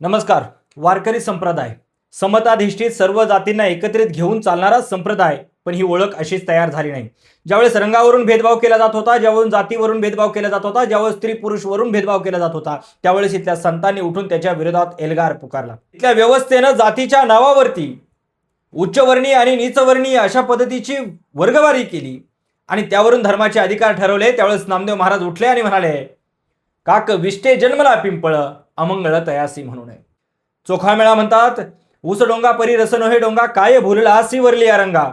नमस्कार. वारकरी संप्रदाय समताधिष्ठित सर्व जातींना एकत्रित घेऊन चालणारा संप्रदाय, पण ही ओळख अशीच तयार झाली नाही. ज्यावेळेस रंगावरून भेदभाव केला जात होता, ज्यावेळेस जातीवरून भेदभाव केला जात होता, ज्यावेळेस स्त्री पुरुषवरून भेदभाव केला जात होता, त्यावेळेस इथल्या संतांनी उठून त्याच्या विरोधात एल्गार पुकारला. इथल्या व्यवस्थेनं जातीच्या नावावरती उच्चवर्णीय आणि नीचवर्णीय अशा पद्धतीची वर्गवारी केली आणि त्यावरून धर्माचे अधिकार ठरवले. त्यावेळेस नामदेव महाराज उठले आणि म्हणाले, काक विष्टे जन्मला पिंपळ, अमंगळ तयासी म्हणू नये. चोखामेळा म्हणतात, ऊस डोंगा परी रस नोहे डोंगा, काय भुलला आसी वरली अरंगा.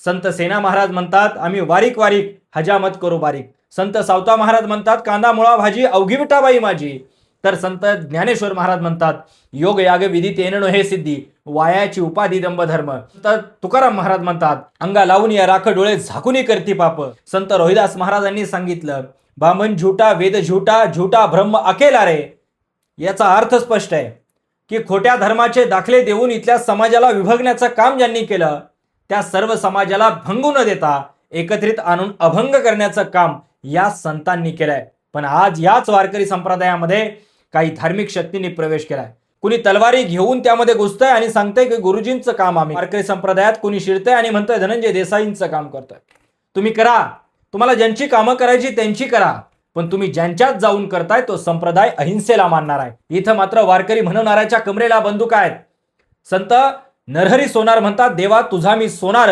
संत सेना महाराज म्हणतात, आम्ही वारीक वारीक हजामत करू बारीक. संत सावता महाराज म्हणतात, कांदा मुळा भाजी अवघी विटाबाई माझी. तर संत ज्ञानेश्वर महाराज म्हणतात, योग याग विधी तेन नोहे सिद्धी, वायाची उपाधी दंभ धर्म. तर तुकाराम महाराज म्हणतात, अंगा लावून या राख डोळे झाकून करती पाप. संत रोहिदास महाराजांनी सांगितलं, बामन झूटा वेद झूटा झूटा ब्रह्म अकेला रे. याचा अर्थ स्पष्ट आहे की खोट्या धर्माचे दाखले देऊन इथल्या समाजाला विभागण्याचं काम ज्यांनी केलं, त्या सर्व समाजाला भंगू न देता एकत्रित आणून अभंग करण्याचं काम या संतांनी केलंय. पण आज याच वारकरी संप्रदायामध्ये काही धार्मिक शक्तींनी प्रवेश केलाय. कुणी तलवारी घेऊन त्यामध्ये घुसतंय आणि सांगतंय की गुरुजींचं काम आम्ही. वारकरी संप्रदायात कुणी शिरतंय आणि म्हणतंय धनंजय देसाईंचं काम करतोय. तुम्ही करा, तुम्हाला ज्यांची कामं करायची त्यांची करा, पण तुम्ही ज्यांच्यात जाऊन करताय तो संप्रदाय अहिंसेला मानणार आहे. इथं मात्र वारकरी म्हणणाऱ्याच्या कमरेला बंदूक आहेत. संत नरहरी सोनार म्हणतात, देवा तुझा मी सोनार,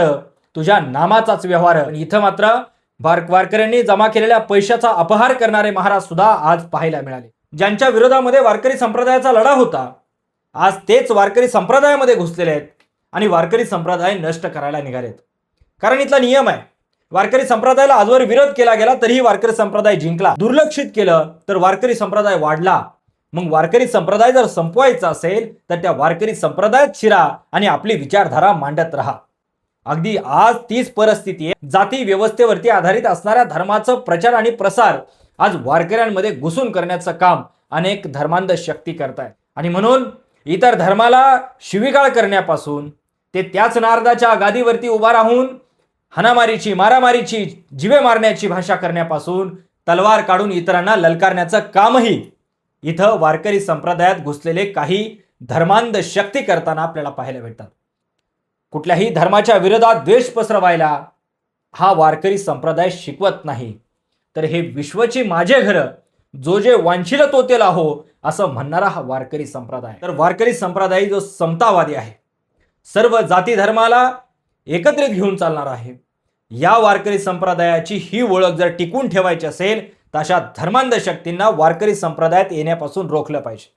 तुझ्या नामाचाच व्यवहार. पण इथं मात्र वारकऱ्यांनी जमा केलेल्या पैशाचा अपहार करणारे महाराज सुद्धा आज पाहायला मिळाले. ज्यांच्या विरोधामध्ये वारकरी संप्रदायाचा लढा होता, आज तेच वारकरी संप्रदायामध्ये घुसलेले आहेत आणि वारकरी संप्रदाय नष्ट करायला निघालेत. कारण इथला नियम आहे, वारकरी संप्रदायाला आजवर विरोध केला गेला तरीही वारकरी संप्रदाय जिंकला. दुर्लक्षित केलं तर वारकरी संप्रदाय वाढला. मग वारकरी संप्रदाय जर संपवायचा असेल तर त्या वारकरी संप्रदायात शिरा आणि आपली विचारधारा मांडत राहा. अगदी आज तीच परिस्थिती आहे. जाती व्यवस्थेवरती आधारित असणाऱ्या धर्माचा प्रचार आणि प्रसार आज वारकऱ्यांमध्ये घुसून करण्याचं काम अनेक धर्मांध शक्ती करतायत. आणि म्हणून इतर धर्माला शिवीगाळ करण्यापासून ते त्याच नारदाच्या गादीवरती उभा राहून हाणामारीची, मारामारीची, जिवे मारण्याची भाषा करण्यापासून तलवार काढून इतरांना ललकारण्याचं कामही इथं वारकरी संप्रदायात घुसलेले काही धर्मांध शक्ती करताना आपल्याला पाहायला भेटतात. कुठल्याही धर्माच्या विरोधात द्वेष पसरवायला हा वारकरी संप्रदाय शिकवत नाही, तर हे विश्वची माझे घर, जो जे वांछिल तो ते लाहो असं म्हणणारा हा वारकरी संप्रदाय. तर वारकरी संप्रदाय जो समतावादी आहे, सर्व जाती धर्माला एकत्रित घेऊन चालणार आहे, या वारकरी संप्रदायाची ही ओळख जर टिकून ठेवायची असेल तर अशा धर्मांध शक्तींना वारकरी संप्रदायात येण्यापासून रोखलं पाहिजे.